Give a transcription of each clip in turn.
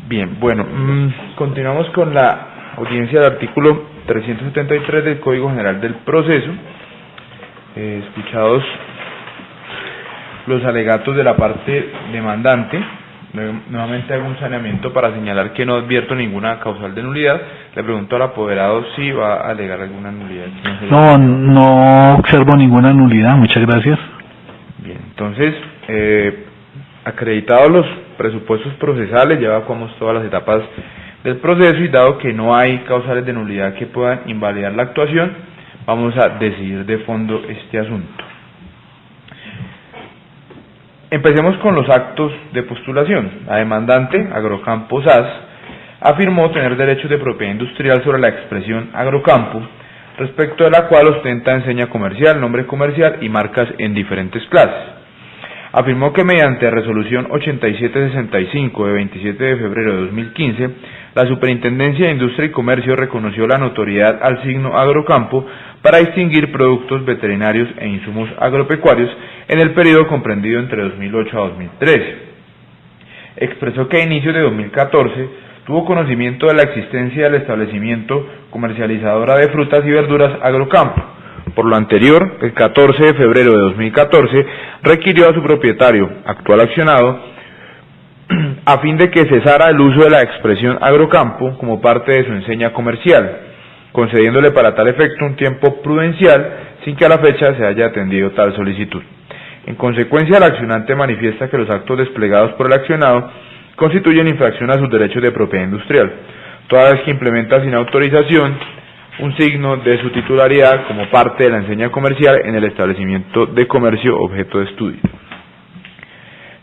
Bien, bueno, continuamos con la audiencia del artículo 373 del Código General del Proceso. Escuchados los alegatos de la parte demandante, nuevamente hago un saneamiento para señalar que no advierto ninguna causal de nulidad. Le pregunto al apoderado si va a alegar alguna nulidad. No observo ninguna nulidad, muchas gracias. Bien, entonces, acreditados los presupuestos procesales, ya evacuamos todas las etapas del proceso y dado que no hay causales de nulidad que puedan invalidar la actuación, vamos a decidir de fondo este asunto. Empecemos con los actos de postulación. La demandante, Agrocampo SAS, afirmó tener derechos de propiedad industrial sobre la expresión Agrocampo, respecto de la cual ostenta enseña comercial, nombre comercial y marcas en diferentes clases. Afirmó que mediante resolución 8765 de 27 de febrero de 2015, la Superintendencia de Industria y Comercio reconoció la notoriedad al signo Agrocampo para distinguir productos veterinarios e insumos agropecuarios en el periodo comprendido entre 2008 a 2013. Expresó que a inicios de 2014 tuvo conocimiento de la existencia del establecimiento comercializadora de frutas y verduras Agrocampo. Por lo anterior, el 14 de febrero de 2014, requirió a su propietario, actual accionado, a fin de que cesara el uso de la expresión Agrocampo como parte de su enseña comercial, concediéndole para tal efecto un tiempo prudencial sin que a la fecha se haya atendido tal solicitud. En consecuencia, el accionante manifiesta que los actos desplegados por el accionado constituyen infracción a sus derechos de propiedad industrial, toda vez que implementa sin autorización un signo de su titularidad como parte de la enseña comercial en el establecimiento de comercio objeto de estudio.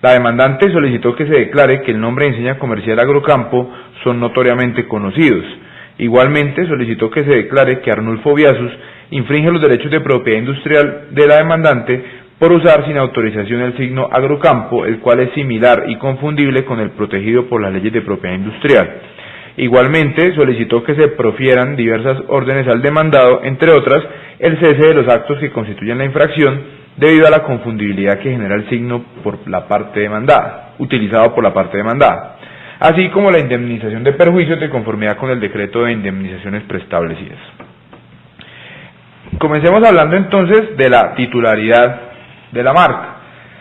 La demandante solicitó que se declare que el nombre y enseña comercial Agrocampo son notoriamente conocidos. Igualmente solicitó que se declare que Arnulfo Biasus infringe los derechos de propiedad industrial de la demandante por usar sin autorización el signo Agrocampo, el cual es similar y confundible con el protegido por las leyes de propiedad industrial. Igualmente solicitó que se profieran diversas órdenes al demandado, entre otras, el cese de los actos que constituyen la infracción debido a la confundibilidad que genera el signo por la parte demandada, utilizado por la parte demandada, así como la indemnización de perjuicios de conformidad con el decreto de indemnizaciones preestablecidas. Comencemos hablando entonces de la titularidad de la marca.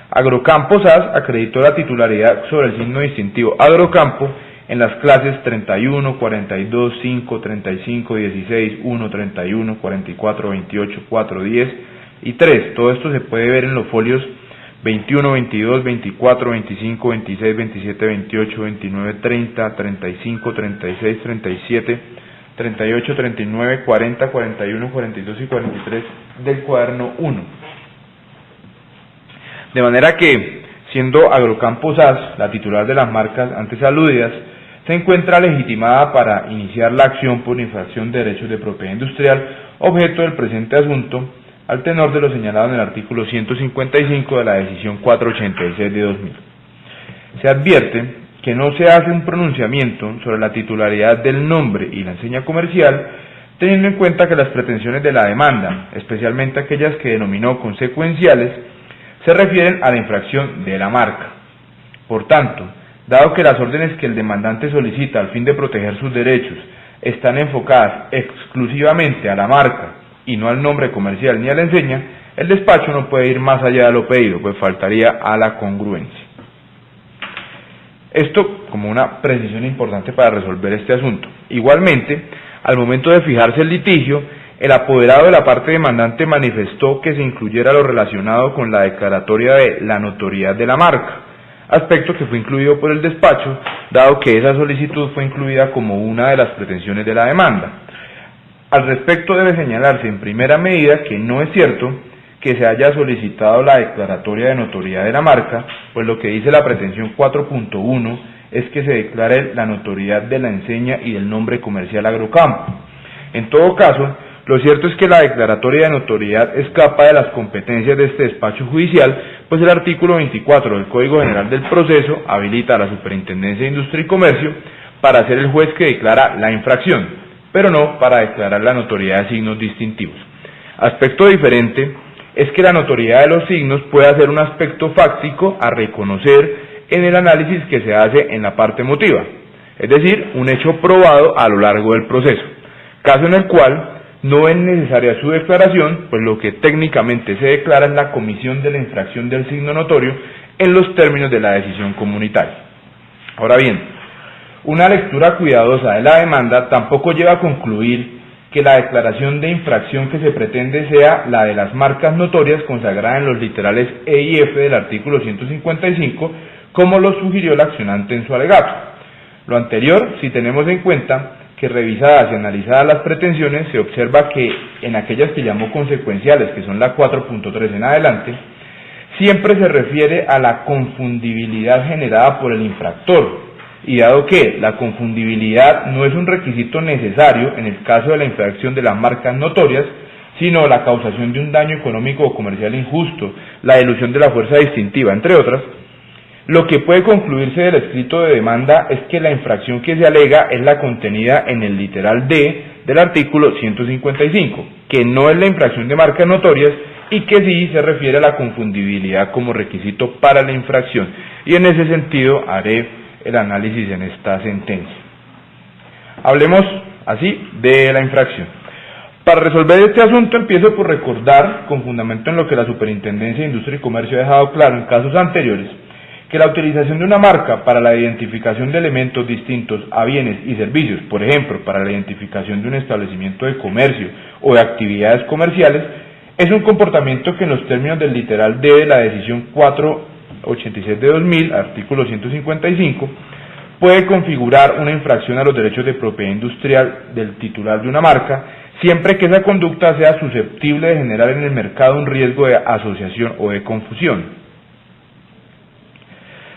Agrocampo SAS acreditó la titularidad sobre el signo distintivo Agrocampo en las clases 31, 42, 5, 35, 16, 1, 31, 44, 28, 4, 10 y 3. Todo esto se puede ver en los folios 21, 22, 24, 25, 26, 27, 28, 29, 30, 35, 36, 37, 38, 39, 40, 41, 42 y 43 del cuaderno 1. De manera que, siendo Agrocampo SAS la titular de las marcas antes aludidas, se encuentra legitimada para iniciar la acción por infracción de derechos de propiedad industrial objeto del presente asunto, al tenor de lo señalado en el artículo 155 de la decisión 486 de 2000. Se advierte que no se hace un pronunciamiento sobre la titularidad del nombre y la enseña comercial, teniendo en cuenta que las pretensiones de la demanda, especialmente aquellas que denominó consecuenciales, se refieren a la infracción de la marca. Por tanto, dado que las órdenes que el demandante solicita al fin de proteger sus derechos están enfocadas exclusivamente a la marca y no al nombre comercial ni a la enseña, el despacho no puede ir más allá de lo pedido, pues faltaría a la congruencia. Esto como una precisión importante para resolver este asunto. Igualmente, al momento de fijarse el litigio, el apoderado de la parte demandante manifestó que se incluyera lo relacionado con la declaratoria de la notoriedad de la marca, aspecto que fue incluido por el despacho, dado que esa solicitud fue incluida como una de las pretensiones de la demanda. Al respecto debe señalarse en primera medida que no es cierto que se haya solicitado la declaratoria de notoriedad de la marca, pues lo que dice la pretensión 4.1 es que se declare la notoriedad de la enseña y del nombre comercial Agrocampo. En todo caso, lo cierto es que la declaratoria de notoriedad escapa de las competencias de este despacho judicial, pues el artículo 24 del Código General del Proceso habilita a la Superintendencia de Industria y Comercio para ser el juez que declara la infracción, pero no para declarar la notoriedad de signos distintivos. Aspecto diferente es que la notoriedad de los signos puede ser un aspecto fáctico a reconocer en el análisis que se hace en la parte motiva. es decir, un hecho probado a lo largo del proceso, caso en el cual no es necesaria su declaración, pues lo que técnicamente se declara es la comisión de la infracción del signo notorio en los términos de la decisión comunitaria. Ahora bien, una lectura cuidadosa de la demanda tampoco lleva a concluir que la declaración de infracción que se pretende sea la de las marcas notorias consagrada en los literales E y F del artículo 155, como lo sugirió el accionante en su alegato. Lo anterior, si tenemos en cuenta que revisadas y analizadas las pretensiones, se observa que en aquellas que llamó consecuenciales, que son la 4.3 en adelante, siempre se refiere a la confundibilidad generada por el infractor, y dado que la confundibilidad no es un requisito necesario en el caso de la infracción de las marcas notorias, sino la causación de un daño económico o comercial injusto, la dilución de la fuerza distintiva, entre otras, lo que puede concluirse del escrito de demanda es que la infracción que se alega es la contenida en el literal D del artículo 155, que no es la infracción de marcas notorias y que sí se refiere a la confundibilidad como requisito para la infracción. Y en ese sentido haré el análisis en esta sentencia. Hablemos así de la infracción. Para resolver este asunto empiezo por recordar, con fundamento en lo que la Superintendencia de Industria y Comercio ha dejado claro en casos anteriores, que la utilización de una marca para la identificación de elementos distintos a bienes y servicios, por ejemplo, para la identificación de un establecimiento de comercio o de actividades comerciales, es un comportamiento que en los términos del literal D de la decisión 486 de 2000, artículo 155, puede configurar una infracción a los derechos de propiedad industrial del titular de una marca, siempre que esa conducta sea susceptible de generar en el mercado un riesgo de asociación o de confusión.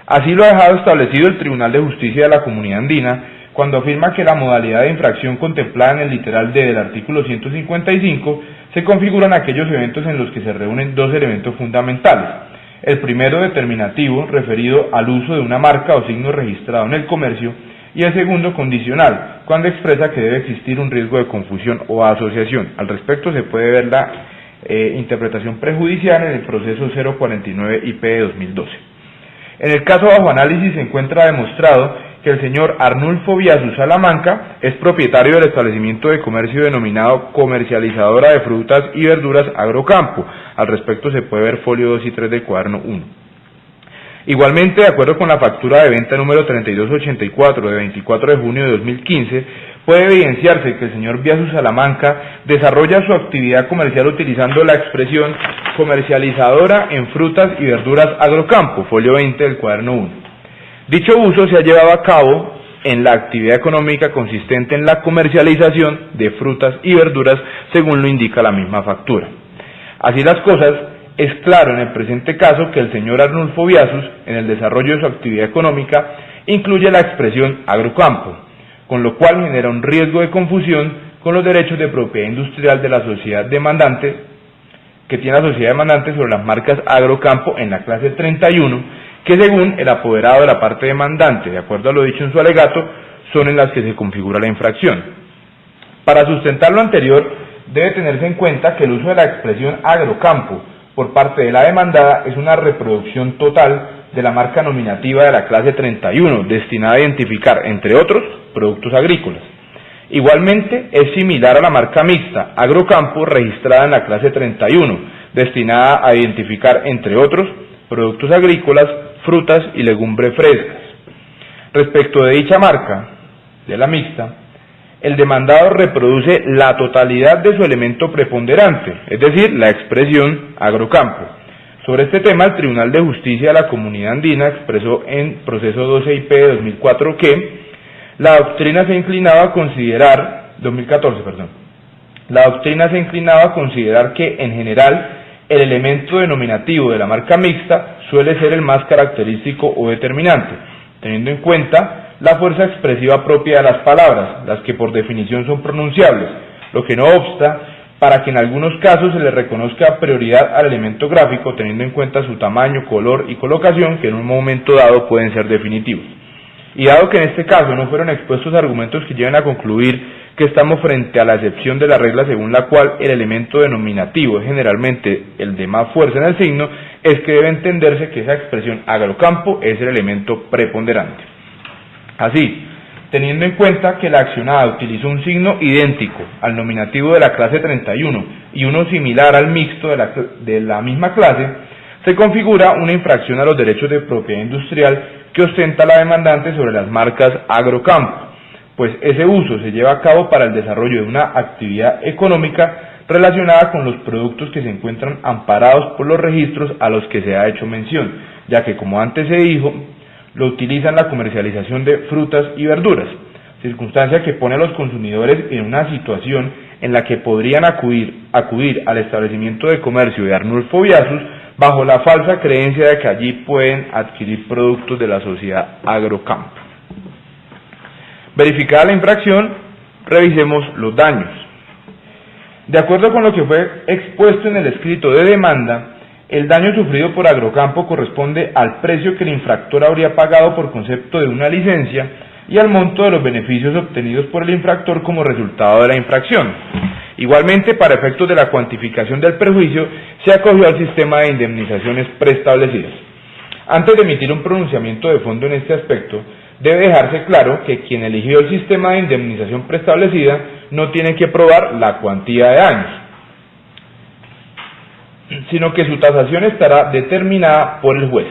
Así lo ha dejado establecido el Tribunal de Justicia de la Comunidad Andina, cuando afirma que la modalidad de infracción contemplada en el literal D del artículo 155 se configuran aquellos eventos en los que se reúnen dos elementos fundamentales. El primero determinativo, referido al uso de una marca o signo registrado en el comercio, y el segundo condicional, cuando expresa que debe existir un riesgo de confusión o asociación. Al respecto se puede ver la interpretación prejudicial en el proceso 049 IP de 2012. En el caso bajo análisis se encuentra demostrado que el señor Arnulfo Biasu Salamanca es propietario del establecimiento de comercio denominado Comercializadora de Frutas y Verduras Agrocampo. Al respecto se puede ver folio 2 y 3 del cuaderno 1. Igualmente, de acuerdo con la factura de venta número 3284 de 24 de junio de 2015, puede evidenciarse que el señor Biasu Salamanca desarrolla su actividad comercial utilizando la expresión comercializadora en frutas y verduras agrocampo, folio 20 del cuaderno 1. Dicho uso se ha llevado a cabo en la actividad económica consistente en la comercialización de frutas y verduras, según lo indica la misma factura. Así las cosas, es claro en el presente caso que el señor Arnulfo Biasus, en el desarrollo de su actividad económica, incluye la expresión agrocampo, con lo cual genera un riesgo de confusión con los derechos de propiedad industrial de la sociedad demandante, que tiene la sociedad demandante sobre las marcas agrocampo en la clase 31, que según el apoderado de la parte demandante, de acuerdo a lo dicho en su alegato, son en las que se configura la infracción. Para sustentar lo anterior, debe tenerse en cuenta que el uso de la expresión agrocampo por parte de la demandada es una reproducción total de la marca nominativa de la clase 31, destinada a identificar, entre otros, productos agrícolas. Igualmente, es similar a la marca mixta, agrocampo, registrada en la clase 31, destinada a identificar, entre otros, productos agrícolas, frutas y legumbres frescas. Respecto de dicha marca, de la mixta, el demandado reproduce la totalidad de su elemento preponderante, es decir, la expresión agrocampo. Sobre este tema, el Tribunal de Justicia de la Comunidad Andina expresó en proceso 12 IP de 2004 que la doctrina se inclinaba a considerar, 2014, perdón, la doctrina se inclinaba a considerar que, en general, el elemento denominativo de la marca mixta suele ser el más característico o determinante, teniendo en cuenta la fuerza expresiva propia de las palabras, las que por definición son pronunciables, lo que no obsta para que en algunos casos se le reconozca prioridad al elemento gráfico, teniendo en cuenta su tamaño, color y colocación, que en un momento dado pueden ser definitivos. Y dado que en este caso no fueron expuestos argumentos que lleven a concluir que estamos frente a la excepción de la regla según la cual el elemento denominativo es generalmente el de más fuerza en el signo, es que debe entenderse que esa expresión agrocampo es el elemento preponderante. Así, teniendo en cuenta que la accionada utilizó un signo idéntico al nominativo de la clase 31 y uno similar al mixto de la misma clase, se configura una infracción a los derechos de propiedad industrial que ostenta la demandante sobre las marcas Agrocampo, pues ese uso se lleva a cabo para el desarrollo de una actividad económica relacionada con los productos que se encuentran amparados por los registros a los que se ha hecho mención, ya que, como antes se dijo, lo utiliza en la comercialización de frutas y verduras, circunstancia que pone a los consumidores en una situación en la que podrían acudir al establecimiento de comercio de Arnulfo Biasus bajo la falsa creencia de que allí pueden adquirir productos de la sociedad Agrocampo. Verificada la infracción, revisemos los daños. De acuerdo con lo que fue expuesto en el escrito de demanda, el daño sufrido por Agrocampo corresponde al precio que el infractor habría pagado por concepto de una licencia y al monto de los beneficios obtenidos por el infractor como resultado de la infracción. Igualmente, para efectos de la cuantificación del perjuicio, se acogió al sistema de indemnizaciones preestablecidas. Antes de emitir un pronunciamiento de fondo en este aspecto, debe dejarse claro que quien eligió el sistema de indemnización preestablecida no tiene que probar la cuantía de daños, sino que su tasación estará determinada por el juez.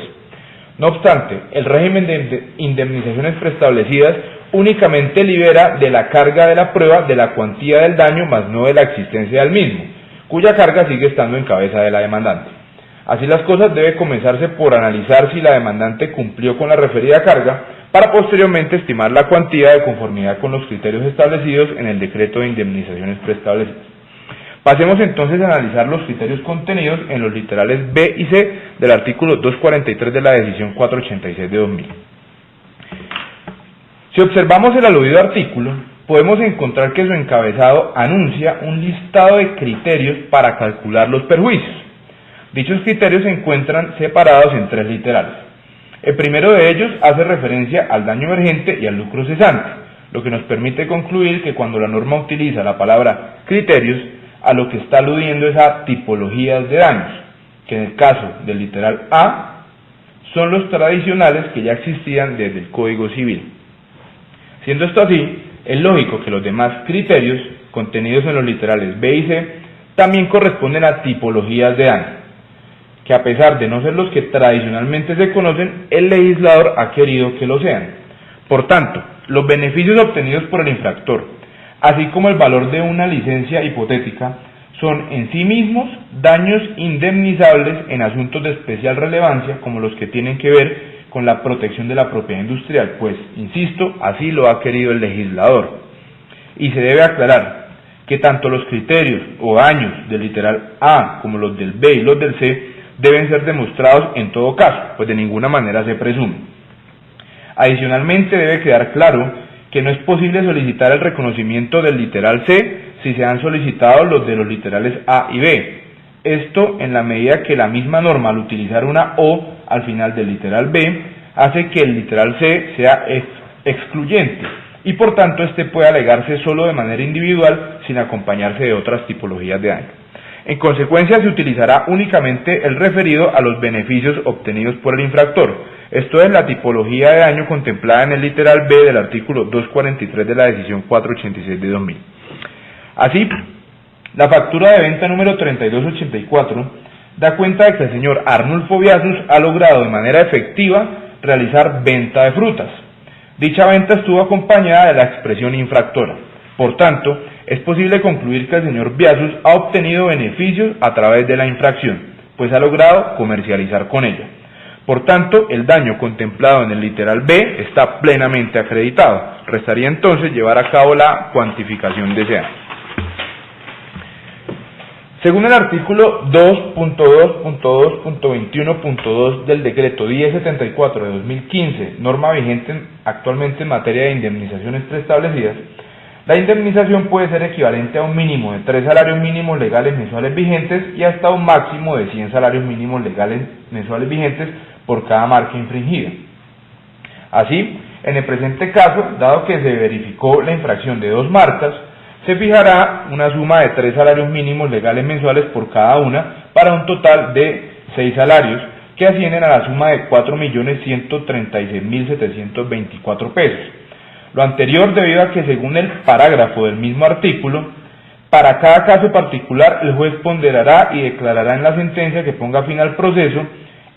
No obstante, el régimen de indemnizaciones preestablecidas únicamente libera de la carga de la prueba de la cuantía del daño, más no de la existencia del mismo, cuya carga sigue estando en cabeza de la demandante. Así las cosas, debe comenzarse por analizar si la demandante cumplió con la referida carga, para posteriormente estimar la cuantía de conformidad con los criterios establecidos en el decreto de indemnizaciones preestablecidas. Pasemos entonces a analizar los criterios contenidos en los literales B y C del artículo 243 de la decisión 486 de 2000. Si observamos el aludido artículo, podemos encontrar que su encabezado anuncia un listado de criterios para calcular los perjuicios. Dichos criterios se encuentran separados en 3 literales. El primero de ellos hace referencia al daño emergente y al lucro cesante, lo que nos permite concluir que cuando la norma utiliza la palabra criterios, a lo que está aludiendo es a tipologías de daños, que en el caso del literal A son los tradicionales que ya existían desde el Código Civil. Siendo esto así, es lógico que los demás criterios contenidos en los literales B y C también corresponden a tipologías de daño, que a pesar de no ser los que tradicionalmente se conocen, el legislador ha querido que lo sean. Por tanto, los beneficios obtenidos por el infractor, así como el valor de una licencia hipotética, son en sí mismos daños indemnizables en asuntos de especial relevancia, como los que tienen que ver con la protección de la propiedad industrial, pues, insisto, así lo ha querido el legislador. Y se debe aclarar que tanto los criterios o daños del literal A como los del B y los del C deben ser demostrados en todo caso, pues de ninguna manera se presume. Adicionalmente, debe quedar claro que no es posible solicitar el reconocimiento del literal C si se han solicitado los de los literales A y B. Esto en la medida que la misma norma, al utilizar una O al final del literal B, hace que el literal C sea excluyente y por tanto este puede alegarse solo de manera individual sin acompañarse de otras tipologías de daño. En consecuencia, se utilizará únicamente el referido a los beneficios obtenidos por el infractor. Esto es la tipología de daño contemplada en el literal B del artículo 243 de la decisión 486 de 2000. Así, la factura de venta número 3284 da cuenta de que el señor Arnulfo Biasus ha logrado de manera efectiva realizar venta de frutas. Dicha venta estuvo acompañada de la expresión infractora. Por tanto, es posible concluir que el señor Biasus ha obtenido beneficios a través de la infracción, pues ha logrado comercializar con ella. Por tanto, el daño contemplado en el literal B está plenamente acreditado. Restaría entonces llevar a cabo la cuantificación deseada. Según el artículo 2.2.2.21.2 del decreto 1074 de 2015, norma vigente actualmente en materia de indemnizaciones preestablecidas, la indemnización puede ser equivalente a un mínimo de 3 salarios mínimos legales mensuales vigentes y hasta un máximo de 100 salarios mínimos legales mensuales vigentes por cada marca infringida. Así, en el presente caso, dado que se verificó la infracción de 2 marcas, se fijará una suma de 3 salarios mínimos legales mensuales por cada una para un total de 6 salarios que ascienden a la suma de 4.136.724 pesos. Lo anterior debido a que según el parágrafo del mismo artículo, para cada caso particular el juez ponderará y declarará en la sentencia que ponga fin al proceso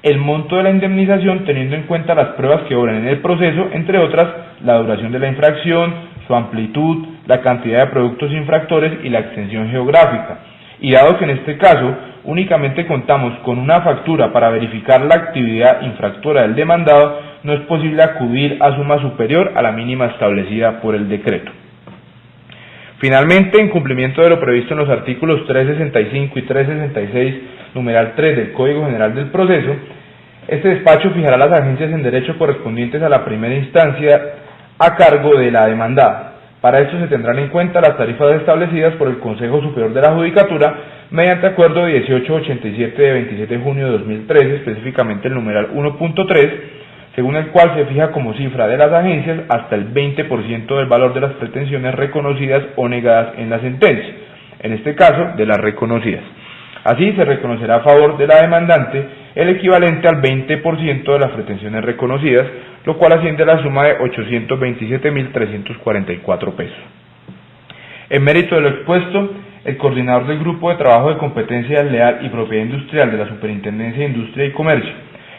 el monto de la indemnización teniendo en cuenta las pruebas que obren en el proceso, entre otras la duración de la infracción, su amplitud, la cantidad de productos infractores y la extensión geográfica. Y dado que en este caso únicamente contamos con una factura para verificar la actividad infractora del demandado, no es posible acudir a suma superior a la mínima establecida por el decreto. Finalmente, en cumplimiento de lo previsto en los artículos 365 y 366, numeral 3 del Código General del Proceso, este despacho fijará las agencias en derecho correspondientes a la primera instancia a cargo de la demandada. Para esto se tendrán en cuenta las tarifas establecidas por el Consejo Superior de la Judicatura mediante acuerdo 1887 de 27 de junio de 2013, específicamente el numeral 1.3, según el cual se fija como cifra de las agencias hasta el 20% del valor de las pretensiones reconocidas o negadas en la sentencia, en este caso de las reconocidas. Así se reconocerá a favor de la demandante el equivalente al 20% de las pretensiones reconocidas, lo cual asciende a la suma de 827.344 pesos. En mérito de lo expuesto, el coordinador del Grupo de Trabajo de Competencia Leal y Propiedad Industrial de la Superintendencia de Industria y Comercio,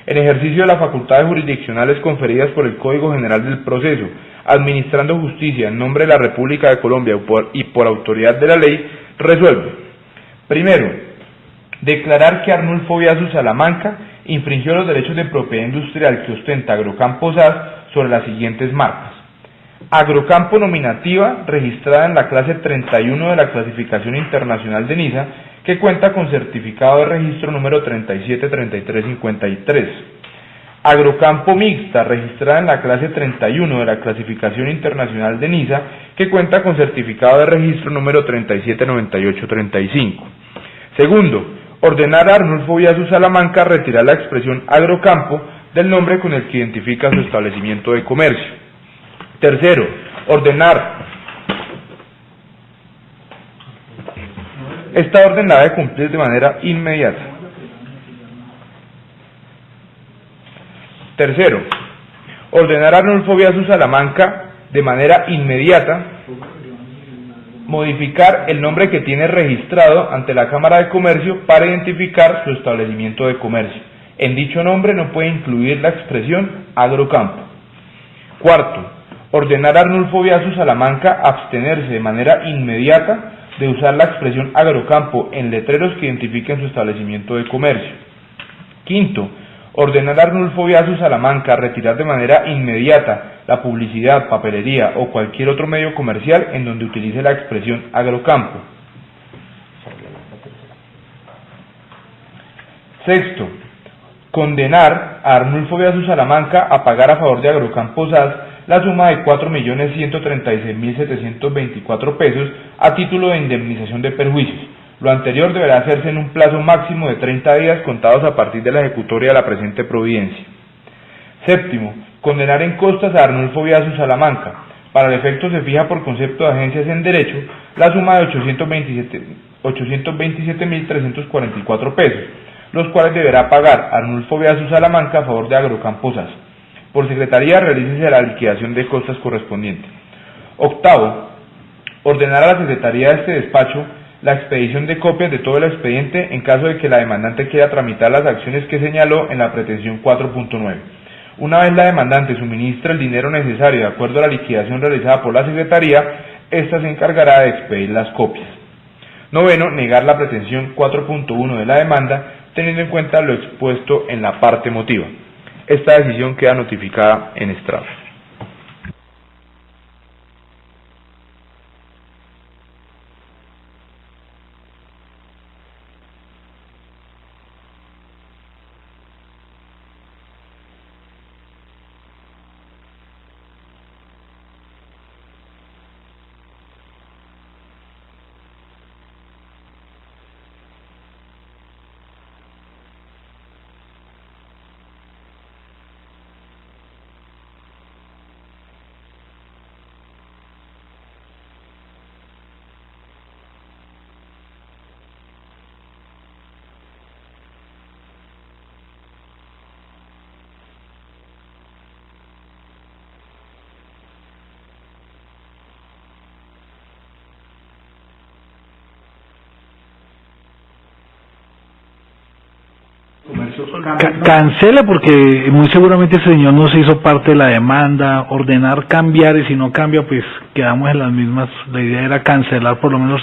en ejercicio de las facultades jurisdiccionales conferidas por el Código General del Proceso, administrando justicia en nombre de la República de Colombia y por autoridad de la ley, resuelve: primero, declarar que Arnulfo Biasu Salamanca infringió los derechos de propiedad industrial que ostenta Agrocampo SAS sobre las siguientes marcas: Agrocampo nominativa, registrada en la clase 31 de la clasificación internacional de NISA, que cuenta con certificado de registro número 373353. Agrocampo mixta, registrada en la clase 31 de la clasificación internacional de NISA, que cuenta con certificado de registro número 379835. Segundo, ordenar a Arnulfo Biasu Salamanca retirar la expresión Agrocampo del nombre con el que identifica su establecimiento de comercio. Tercero, ordenar. Esta orden la debe cumplir de manera inmediata. Tercero, ordenar a Arnulfo Biasu Salamanca de manera inmediata modificar el nombre que tiene registrado ante la Cámara de Comercio para identificar su establecimiento de comercio. En dicho nombre no puede incluir la expresión Agrocampo. Cuarto, ordenar a Arnulfo Biasu Salamanca abstenerse de manera inmediata de usar la expresión Agrocampo en letreros que identifiquen su establecimiento de comercio. Quinto, ordenar a Arnulfo Biasu Salamanca retirar de manera inmediata la publicidad, papelería o cualquier otro medio comercial en donde utilice la expresión Agrocampo. Sexto, condenar a Arnulfo Biasu Salamanca a pagar a favor de Agrocampo SAS la suma de 4.136.724 pesos a título de indemnización de perjuicios. Lo anterior deberá hacerse en un plazo máximo de 30 días contados a partir de la ejecutoria de la presente providencia. Séptimo, condenar en costas a Arnulfo Biasu Salamanca. Para el efecto se fija por concepto de agencias en derecho la suma de 827.344 pesos, los cuales deberá pagar Arnulfo Biasu Salamanca a favor de Agrocampo SAS. Por secretaría realícese la liquidación de costas correspondiente. Octavo, ordenar a la secretaría de este despacho la expedición de copias de todo el expediente en caso de que la demandante quiera tramitar las acciones que señaló en la pretensión 4.9. Una vez la demandante suministre el dinero necesario de acuerdo a la liquidación realizada por la secretaría, ésta se encargará de expedir las copias. Noveno, negar la pretensión 4.1 de la demanda, teniendo en cuenta lo expuesto en la parte motiva. Esta decisión queda notificada en estrado. Cancele, porque muy seguramente ese señor no se hizo parte de la demanda. Ordenar cambiar, y si no cambia pues quedamos en las mismas. La idea era cancelar por lo menos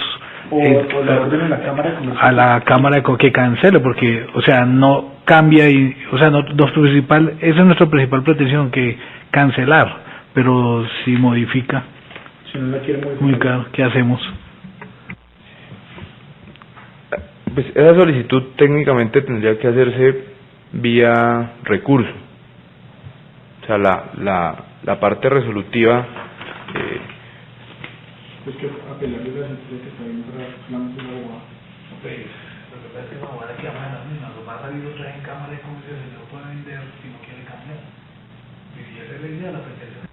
o la orden en la Cámara de Comercio. a la Cámara que cancele, porque o sea no cambia, y o sea nuestro principal, esa es nuestra principal pretensión, que cancelar, pero si modifica, Si no la quiere modificar. muy claro, ¿qué hacemos? Pues esa solicitud técnicamente tendría que hacerse vía recurso. O sea, la parte resolutiva Es que apelarle a la sentencia que está bien para reclamar una abogada. Pues, lo que pasa es que no van a quedar en las mismas, lo va a salir otra vez en Cámara de Comercio, se lo puede vender si no quiere cambiar. Y si esa es la idea, la pretensión.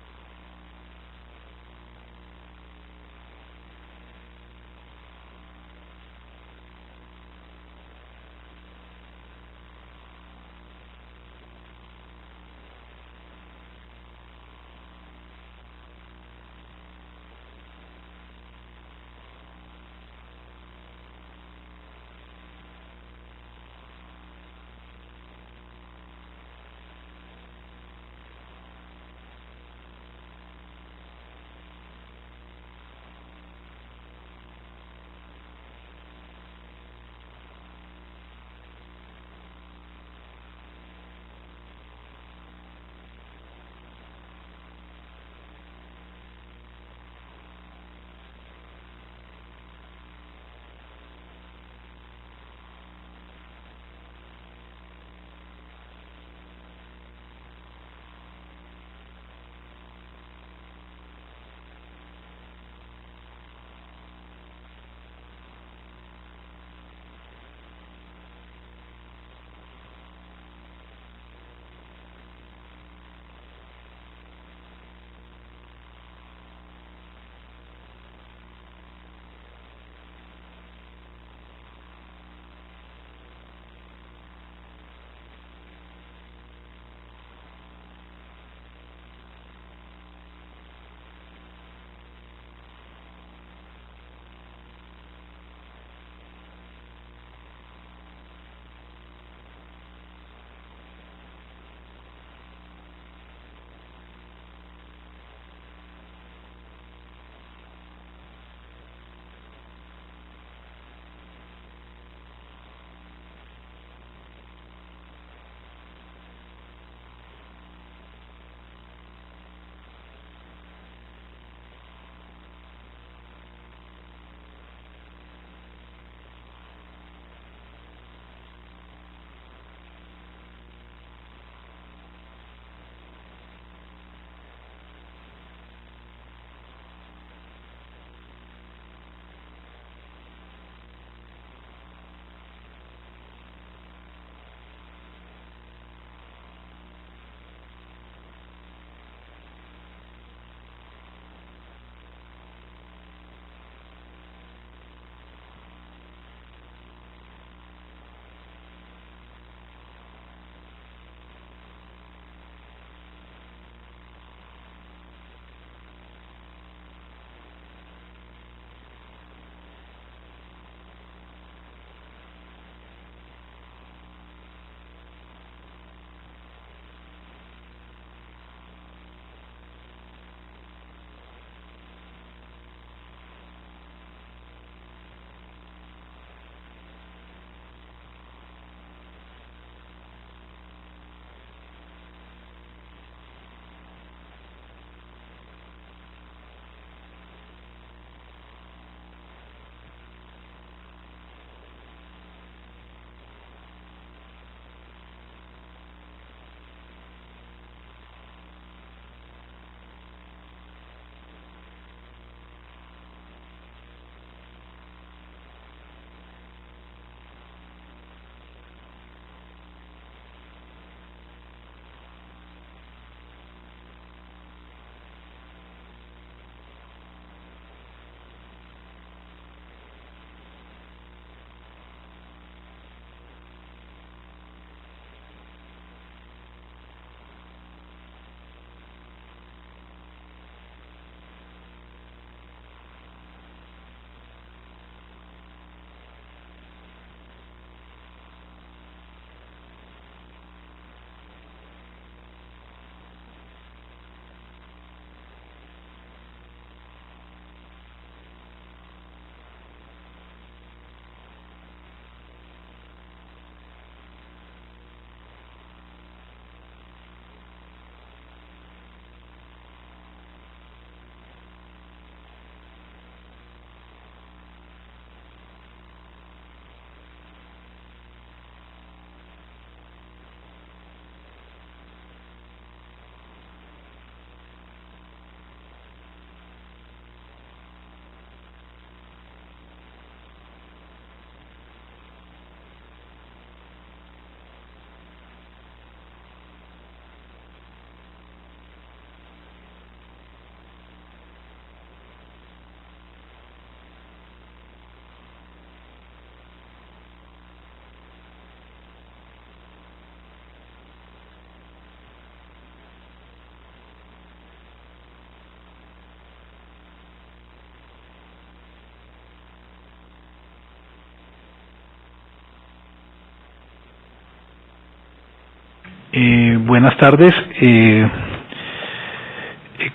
Buenas tardes.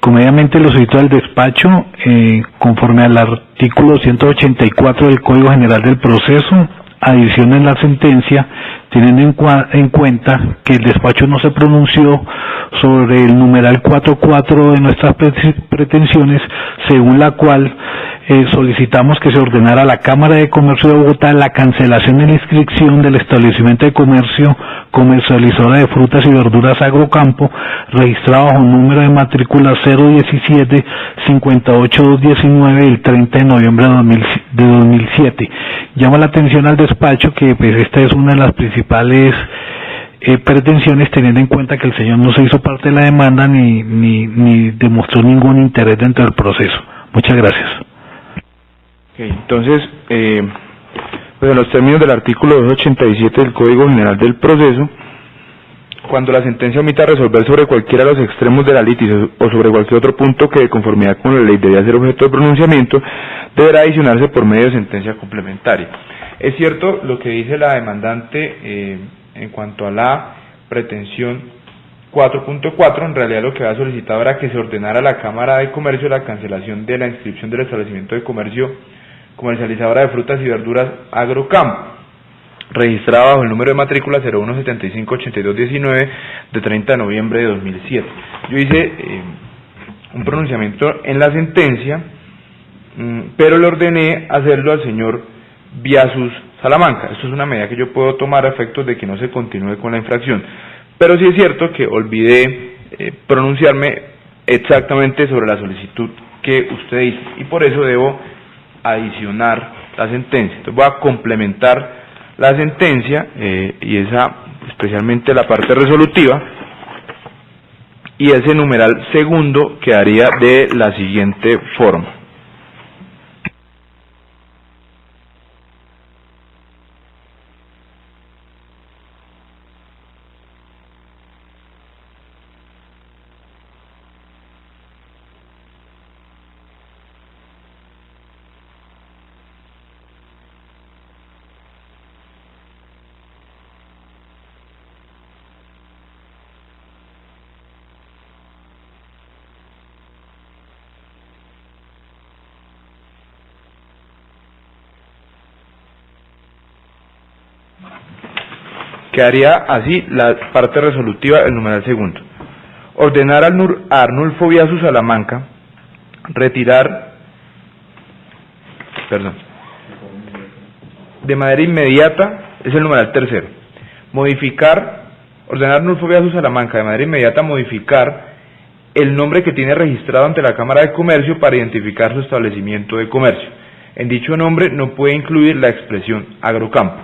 Comedidamente lo solicito al despacho, conforme al artículo 184 del Código General del Proceso, adición en la sentencia, teniendo en cuenta que el despacho no se pronunció sobre el numeral 4.4 de nuestras pretensiones, según la cual solicitamos que se ordenara a la Cámara de Comercio de Bogotá la cancelación de la inscripción del establecimiento de comercio comercializadora de frutas y verduras Agrocampo, registrado bajo número de matrícula 017-58219 del 30 de noviembre de 2007. Llama la atención al despacho que pues esta es una de las principales pretensiones, teniendo en cuenta que el señor no se hizo parte de la demanda ni demostró ningún interés dentro del proceso. Muchas gracias. Okay, entonces, pues en los términos del artículo 287 del Código General del Proceso, cuando la sentencia omita resolver sobre cualquiera de los extremos de la litis o sobre cualquier otro punto que de conformidad con la ley debía ser objeto de pronunciamiento, deberá adicionarse por medio de sentencia complementaria. Es cierto lo que dice la demandante en cuanto a la pretensión 4.4, en realidad lo que había solicitado era que se ordenara a la Cámara de Comercio la cancelación de la inscripción del establecimiento de comercio comercializadora de frutas y verduras Agrocampo, registrada bajo el número de matrícula 01758219 de 30 de noviembre de 2007. Yo hice un pronunciamiento en la sentencia, pero le ordené hacerlo al señor Biasus Salamanca. Esto es una medida que yo puedo tomar a efectos de que no se continúe con la infracción. Pero sí es cierto que olvidé pronunciarme exactamente sobre la solicitud que usted hizo, y por eso debo adicionar la sentencia. Entonces voy a complementar la sentencia y esa, especialmente la parte resolutiva, y ese numeral segundo quedaría de la siguiente forma. Quedaría así la parte resolutiva del numeral segundo. Ordenar a Arnulfo Biasus Salamanca retirar, de manera inmediata, es el numeral tercero. Ordenar a Arnulfo Biasus Salamanca de manera inmediata modificar el nombre que tiene registrado ante la Cámara de Comercio para identificar su establecimiento de comercio. En dicho nombre no puede incluir la expresión Agrocampo.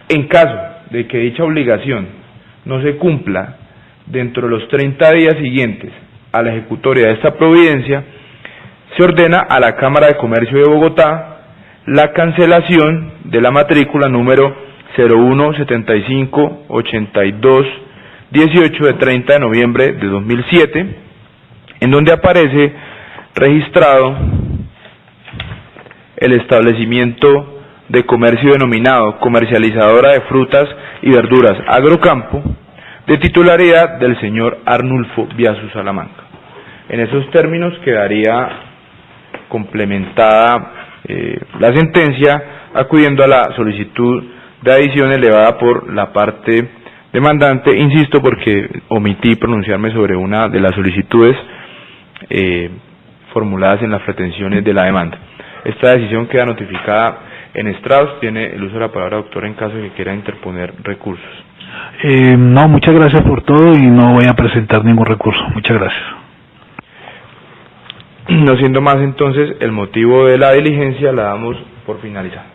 En caso de que dicha obligación no se cumpla dentro de los 30 días siguientes a la ejecutoria de esta providencia, se ordena a la Cámara de Comercio de Bogotá la cancelación de la matrícula número 01758218 de 30 de noviembre de 2007, en donde aparece registrado el establecimiento de comercio denominado Comercializadora de Frutas y Verduras Agrocampo, de titularidad del señor Arnulfo Biasus Salamanca. En esos términos quedaría complementada la sentencia, acudiendo a la solicitud de adición elevada por la parte demandante, insisto, porque omití pronunciarme sobre una de las solicitudes formuladas en las pretensiones de la demanda. Esta decisión queda notificada en estrados. Tiene el uso de la palabra, doctor, en caso de que quiera interponer recursos. No, muchas gracias por todo y no voy a presentar ningún recurso. Muchas gracias. No siendo más, entonces, el motivo de la diligencia la damos por finalizada.